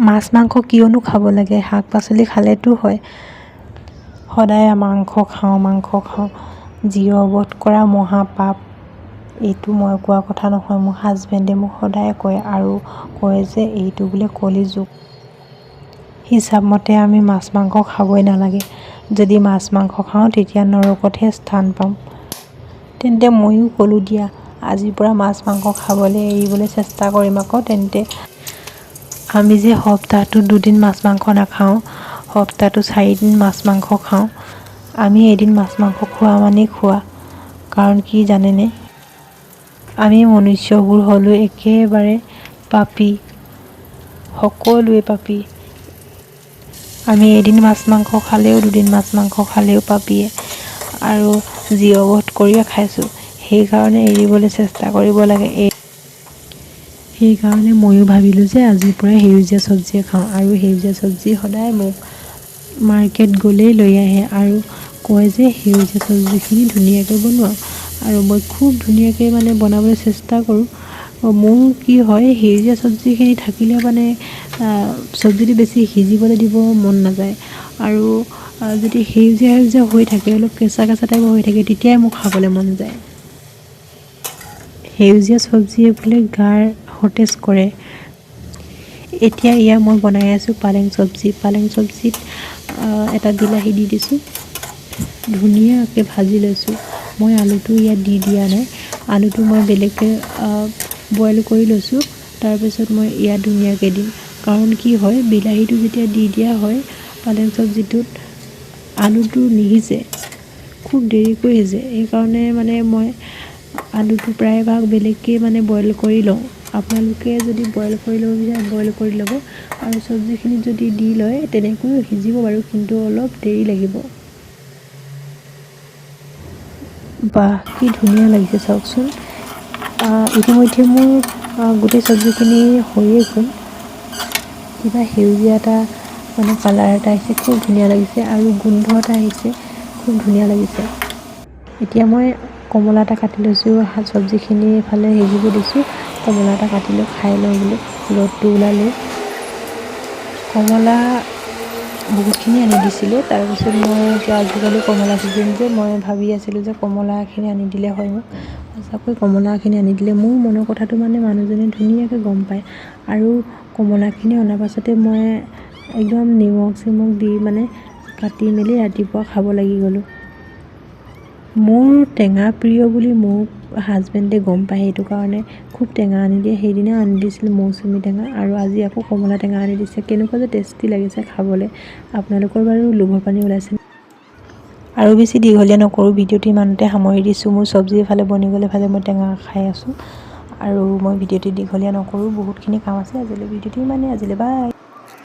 মাছ মাংস কিয়নো খাব লাগে, শাক পাচলি খালেতো হয়। সদায় মাংস খাওঁ, জীৱ বধ কৰা মহাপাপ। এইটো মই কোৱা কথা নহয়, মোৰ হাজবেণ্ডে মোক সদায় কয় আৰু কয় যে এইটো বোলে কলিযুগ। হিচাপ মতে আমি মাছ মাংস খাবই নালাগে। যদি মাছ মাংস খাওঁ তেতিয়া নৰকতহে স্থান পাম। তেন্তে ময়ো ক'লোঁ দিয়া, আজিৰ পৰা মাছ মাংস খাবলৈ এৰিবলৈ চেষ্টা কৰিম আকৌ। তেন্তে আমি যে সপ্তাহটোত 2 দিন মাছ মাংস নাখাওঁ, সপ্তাহটো 4 দিন মাছ মাংস খাওঁ। আমি এদিন মাছ মাংস খোৱা মানেই খোৱা। কাৰণ কি জানেনে, আমি মনুষ্যবোৰ হ'লো একেবাৰে পাপী, সকলোৱে পাপী। আমি এদিন মাছ মাংস খালেও 2 দিন মাছ মাংস খালেও পাপীয়ে, আৰু জীৱবধ কৰিয়ে খাইছোঁ। সেইকাৰণে এৰিবলৈ চেষ্টা কৰিব লাগে। সেইকাৰণে ময়ো ভাবিলোঁ যে আজিৰ পৰা সেউজীয়া চব্জিয়ে খাওঁ। আৰু সেউজীয়া চব্জি সদায় মোক মাৰ্কেট গ'লেই লৈ আহে আৰু কয় যে সেউজীয়া চব্জিখিনি ধুনীয়াকৈ বনোৱা। আৰু মই খুব ধুনীয়াকৈ বনাবলৈ চেষ্টা কৰোঁ। মোৰ কি হয়, সেউজীয়া চব্জিখিনি থাকিলে চব্জিটো বেছি সিজিবলৈ দিব মন নাযায়। আৰু যদি সেউজীয়া হৈ থাকে, অলপ কেঁচা টাইপৰ হৈ থাকে, তেতিয়াই মোৰ খাবলৈ মন যায়। সেউজীয়া চব্জিয়ে বোলে গাৰ সতেজ কৰে। এতিয়া মই বনাই আছোঁ পালেং চব্জি। পালেং চব্জিত এটা বিলাহী দি দিছোঁ, ধুনীয়াকৈ ভাজি লৈছোঁ। মই আলুটো ইয়াত দি দিয়া নাই, আলুটো মই বেলেগকৈ বইল কৰি লৈছোঁ। তাৰপিছত মই ইয়াত ধুনীয়াকৈ দিম। কাৰণ কি হয়, বিলাহীটো যেতিয়া দি দিয়া হয় পালেং চব্জিটোত, আলুটো নিসিজে, খুব দেৰিকৈ সিজে। সেইকাৰণে মই আলুটো প্ৰায়ভাগ বেলেগকৈ বইল কৰি লওঁ। আপোনালোকে যদি বইল কৰি ল'ব বিচাৰে বইল কৰি ল'ব, আৰু চব্জিখিনিত যদি দি লয় তেনেকৈও সিজিব বাৰু, কিন্তু অলপ দেৰি লাগিব। বাহ, কি ধুনীয়া লাগিছে চাওকচোন। ইতিমধ্যে মোৰ গোটেই চব্জিখিনি হৈয়ে গ'ল। কিবা সেউজীয়া এটা কালাৰ এটা আহিছে, খুব ধুনীয়া লাগিছে, আৰু গোন্ধ এটা আহিছে, খুব ধুনীয়া লাগিছে। এতিয়া মই কমলা এটা কাটি লৈছোঁ, চব্জিখিনি এফালে সিজিব দিছোঁ। কমলা এটা কাটি লৈ খাই লওঁ বোলো, ৰ'দটো ওলালে। কমলা বহুতখিনি আনি দিছিলে। তাৰপিছত আজিকালি কমলা ছিজন যে, মই ভাবি আছিলোঁ যে কমলাখিনি আনি দিলে হয় মোক। সঁচাকৈ কমলাখিনি আনি দিলে। মোৰ মনৰ কথাটো মানুহজনে ধুনীয়াকৈ গম পায়। আৰু কমলাখিনি অনাৰ পাছতে মই একদম নিমখ চিমখ দি কাটি মেলি ৰাতিপুৱা খাব লাগি গ'লোঁ। মোৰ টেঙা প্ৰিয় বুলি মোৰ হাজবেণ্ডে গম পায়, সেইটো কাৰণে খুব টেঙা আনি দিয়ে। সেইদিনা আনি দিছিল মৌচুমী টেঙা, আৰু আজি আকৌ কমলা টেঙা আনি দিছে। কেনেকুৱা যে টেষ্টি লাগিছে খাবলৈ। আপোনালোকৰ বাৰু লোভৰ পানী ওলাইছে। আৰু বেছি দীঘলীয়া নকৰোঁ, ভিডিঅ'টো ইমানতে সামৰি দিছোঁ। মোৰ চব্জি এফালে বনি গ'লে এফালে মই টেঙা খাই আছোঁ। আৰু মই ভিডিঅ'টো দীঘলীয়া নকৰোঁ, বহুতখিনি কাম আছে আজিলৈ। ভিডিঅ'টো ইমানেই, আজিলৈ বাই।